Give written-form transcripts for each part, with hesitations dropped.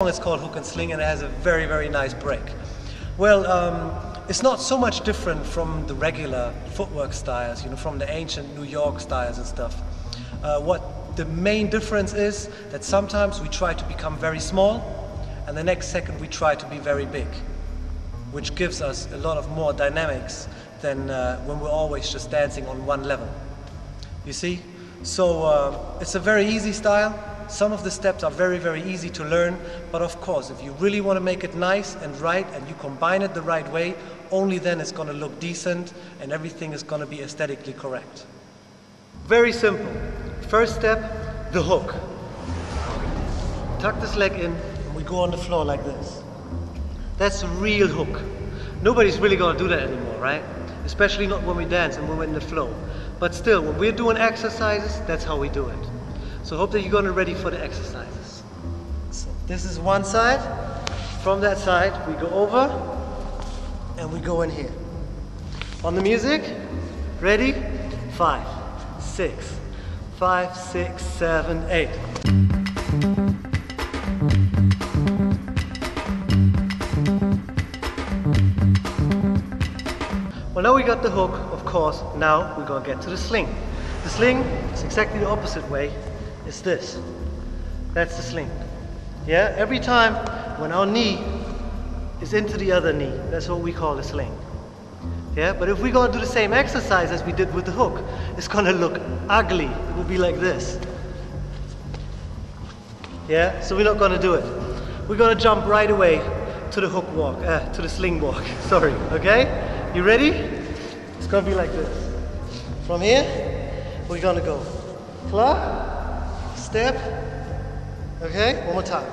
It's called Hook and Sling, and it has a very, very nice break. Well, it's not so much different from the regular footwork styles, you know, from the ancient New York styles and stuff. What the main difference is that sometimes we try to become very small, and the next second we try to be very big, which gives us a lot of more dynamics than when we're always just dancing on one level. You see? So it's a very easy style. Some of the steps are very, very easy to learn, but of course, if you really want to make it nice and right and you combine it the right way, only then it's going to look decent and everything is going to be aesthetically correct. Very simple. First step, the hook. Tuck this leg in and we go on the floor like this. That's a real hook. Nobody's really going to do that anymore, right? Especially not when we dance and when we're in the flow. But still, when we're doing exercises, that's how we do it. So hope that you're going to be ready for the exercises. So this is one side. From that side, we go over and we go in here. On the music, ready? 5, 6, 5, 6, 7, 8. Well, now we got the hook, of course. Now we're going to get to the sling. The sling is exactly the opposite way. It's this. That's the sling. Yeah, every time when our knee is into the other knee, that's what we call a sling. Yeah, but if we go and do the same exercise as we did with the hook, it's gonna look ugly. It will be like this. Yeah, so we're not gonna do it. We're gonna jump right away to the hook walk, to the sling walk. Sorry, okay? You ready? It's gonna be like this. From here, we're gonna go clock, step, okay, one more time.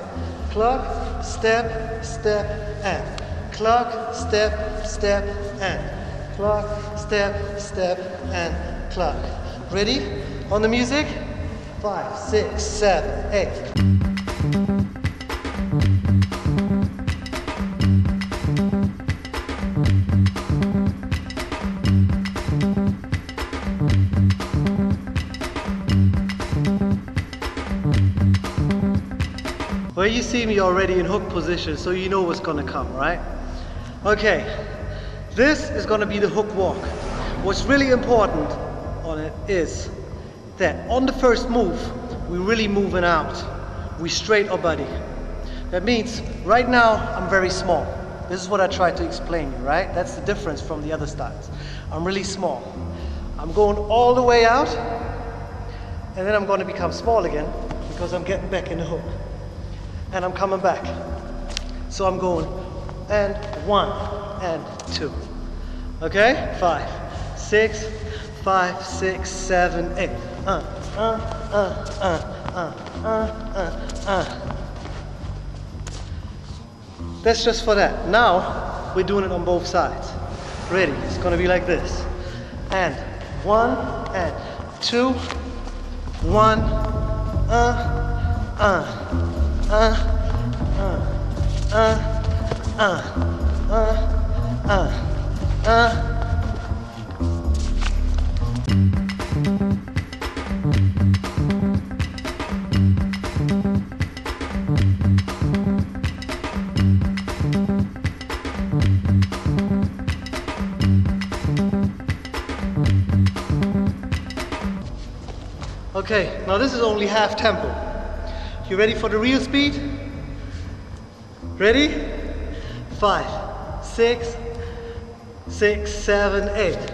Clock, step, step, and. Clock, step, step, and. Clock, step, step, and clock. Ready? On the music? 5, 6, 7, 8. Well, you see me already in hook position, so you know what's gonna come, right? Okay, this is gonna be the hook walk. What's really important on it is that on the first move, we're really moving out. We straight our body. That means right now, I'm very small. This is what I tried to explain you, right? That's the difference from the other styles. I'm really small. I'm going all the way out, and then I'm gonna become small again because I'm getting back in the hook. And I'm coming back. So I'm going and 1 and 2. Okay? 5, 6, 5, 6, 7, 8. That's just for that. Now we're doing it on both sides. Ready? It's gonna be like this. And 1 and 2. 1. Okay, now this is only half tempo. You ready for the real speed? Ready? 5, 6, 6, 7, 8.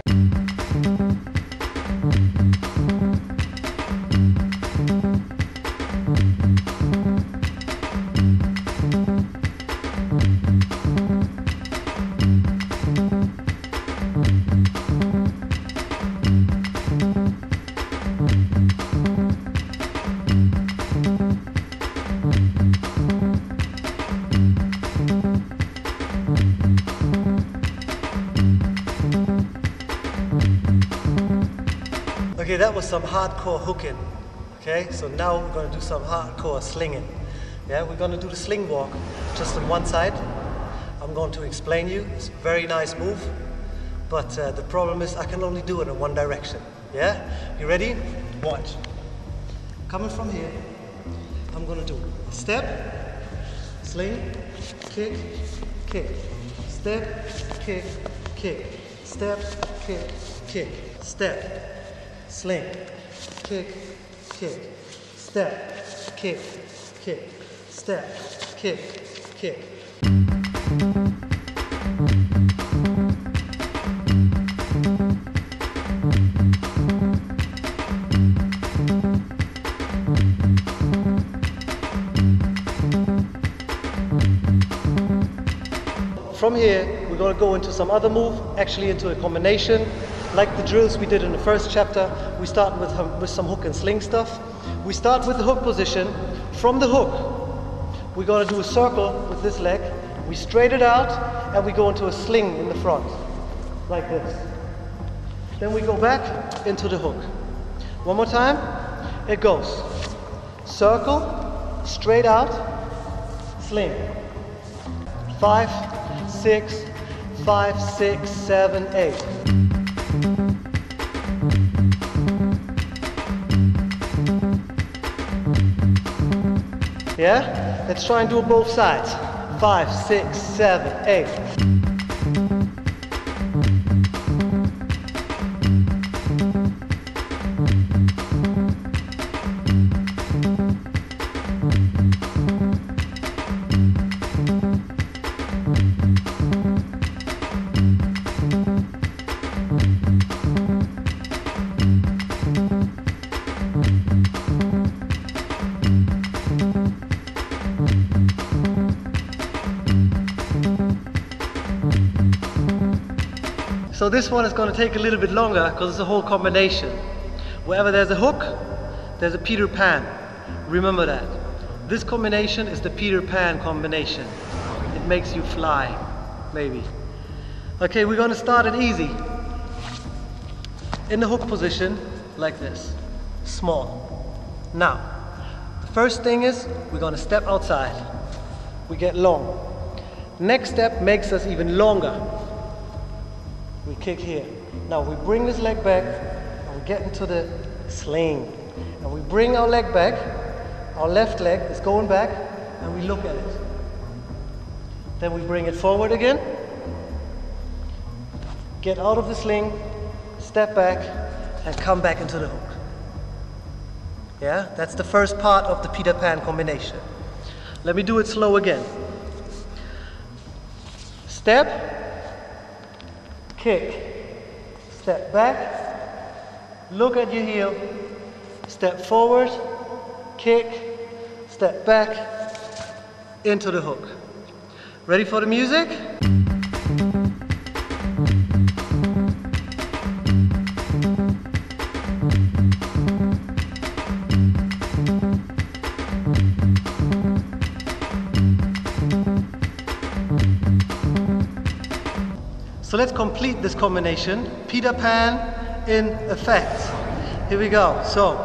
Okay, that was some hardcore hooking. Okay, so now we're going to do some hardcore slinging. Yeah, we're going to do the sling walk just on one side. I'm going to explain you. It's a very nice move, but the problem is I can only do it in one direction. Yeah, you ready? Watch. Coming from here, I'm going to do a step, sling, kick, kick, step, kick, kick, step, kick, kick, step, sling, kick, kick, step, kick, kick, step, kick, kick. From here, we're going to go into some other move, actually into a combination. Like the drills we did in the first chapter, we start with some hook and sling stuff. We start with the hook position. From the hook, we're going to do a circle with this leg. We straight it out, and we go into a sling in the front, like this. Then we go back into the hook. One more time. It goes circle, straight out, sling. 5, 6, 5, 6, 7, 8. Yeah? Let's try and do both sides. 5, 6, 7, 8. So this one is going to take a little bit longer because it's a whole combination. Wherever there's a hook, there's a Peter Pan. Remember that. This combination is the Peter Pan combination. It makes you fly, maybe. Okay, we're going to start it easy. In the hook position, like this. Small. Now, the first thing is we're going to step outside. We get long. Next step makes us even longer. We kick here. Now we bring this leg back and we get into the sling. And we bring our leg back, our left leg is going back, and we look at it. Then we bring it forward again, get out of the sling, step back, and come back into the hook. Yeah, that's the first part of the Peter Pan combination. Let me do it slow again. Step, kick, step back, look at your heel, step forward, kick, step back, into the hook. Ready for the music? So let's complete this combination. Peter Pan in effect. Here we go. So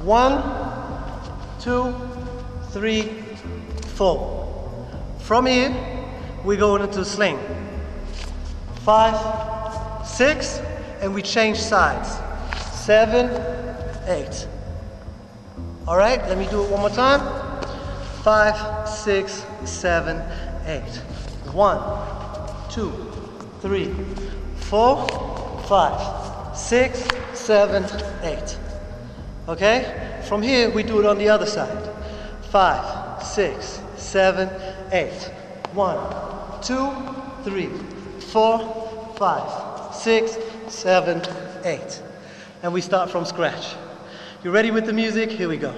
1, 2, 3, 4. From here, we go into sling. 5, 6, and we change sides. 7, 8. All right, let me do it one more time. 5, 6, 7, 8. 1, 2, 3, 4, 5, 6, 7, 8. Okay? From here, we do it on the other side. 5, 6, 7, 8. 1, 2, 3, 4, 5, 6, 7, 8. And we start from scratch. You ready with the music? Here we go.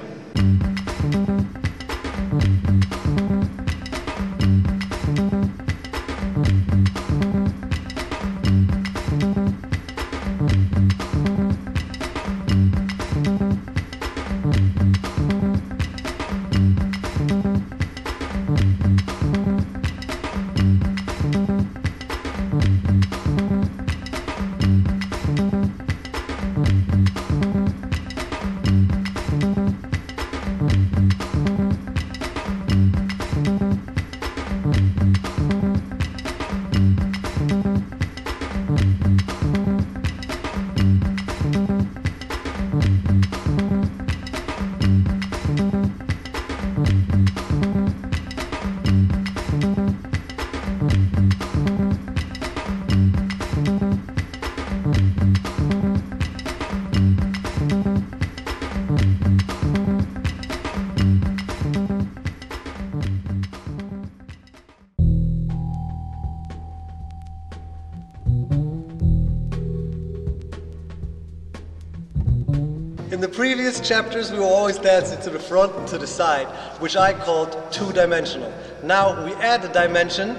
In the previous chapters, we were always dancing to the front and to the side, which I called two-dimensional. Now we add a dimension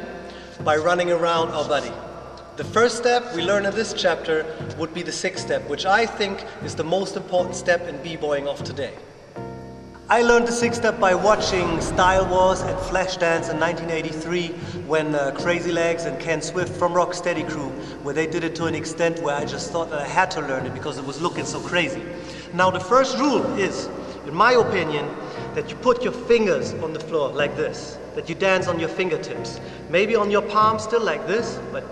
by running around our body. The first step we learn in this chapter would be the sixth step, which I think is the most important step in b-boying of today. I learned the sixth step by watching Style Wars and Flashdance in 1983 when Crazy Legs and Ken Swift from Rocksteady Crew, where they did it to an extent where I just thought that I had to learn it because it was looking so crazy. Now the first rule is, in my opinion, that you put your fingers on the floor like this, that you dance on your fingertips. Maybe on your palms still like this, but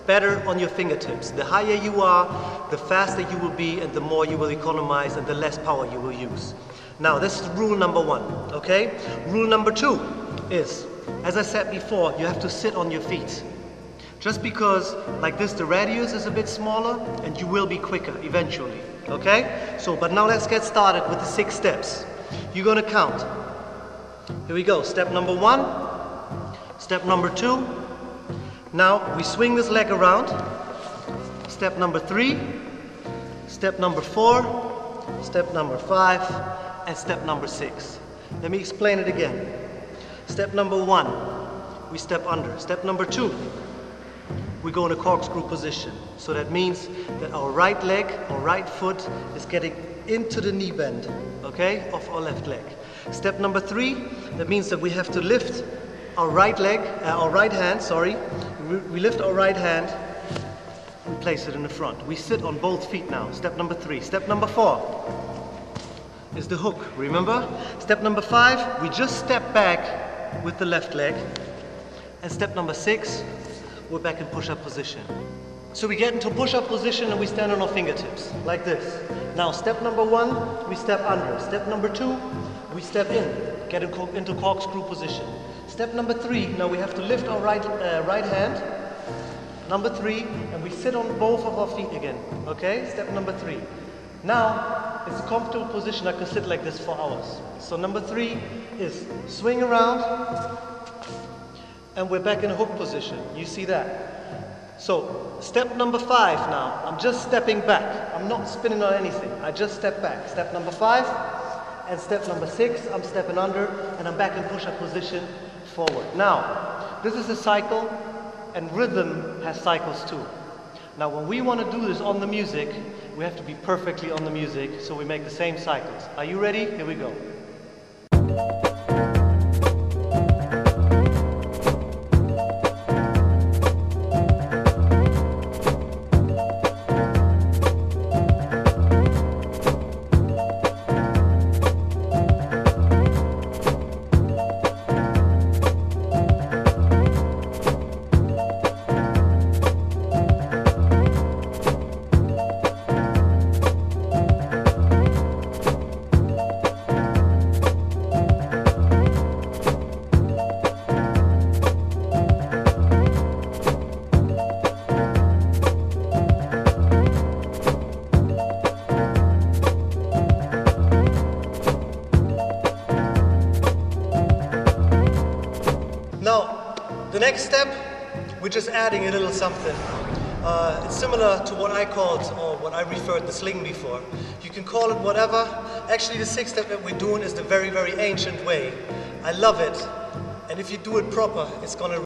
better on your fingertips. The higher you are, the faster you will be and the more you will economize and the less power you will use. Now this is rule number one, okay? Rule number two is, as I said before, you have to sit on your feet. Just because like this the radius is a bit smaller and you will be quicker eventually, okay? So, but now let's get started with the 6 steps. You're gonna count. Here we go, step number 1, step number 2. Now we swing this leg around. Step number 3, step number 4, step number 5, and step number 6. Let me explain it again. Step number 1, we step under. Step number 2, we go in a corkscrew position. So that means that our right leg, our right foot is getting into the knee bend, okay, of our left leg. Step number 3, that means that we have to lift our right leg, our right hand, sorry. We lift our right hand, we place it in the front. We sit on both feet now. Step number 3. Step number 4 is the hook, remember? Step number 5, we just step back with the left leg. And step number 6, we're back in push-up position. So we get into push-up position and we stand on our fingertips, like this. Now step number 1, we step under. Step number 2, we step in, get into corkscrew position. Step number 3, now we have to lift our right hand. Number 3, and we sit on both of our feet again, okay? Step number 3. Now, it's a comfortable position. I can sit like this for hours. So number 3 is swing around, and we're back in a hook position. You see that? So, step number 5 now. I'm just stepping back. I'm not spinning on anything. I just step back. Step number 5, and step number 6, I'm stepping under, and I'm back in push-up position, forward. Now, this is a cycle, and rhythm has cycles too. Now when we want to do this on the music, we have to be perfectly on the music, so we make the same cycles. Are you ready? Here we go. The next step, we're just adding a little something. It's similar to what I called, or what I referred the sling before. You can call it whatever. Actually, the 6th step that we're doing is the very, very ancient way. I love it. And if you do it proper, it's gonna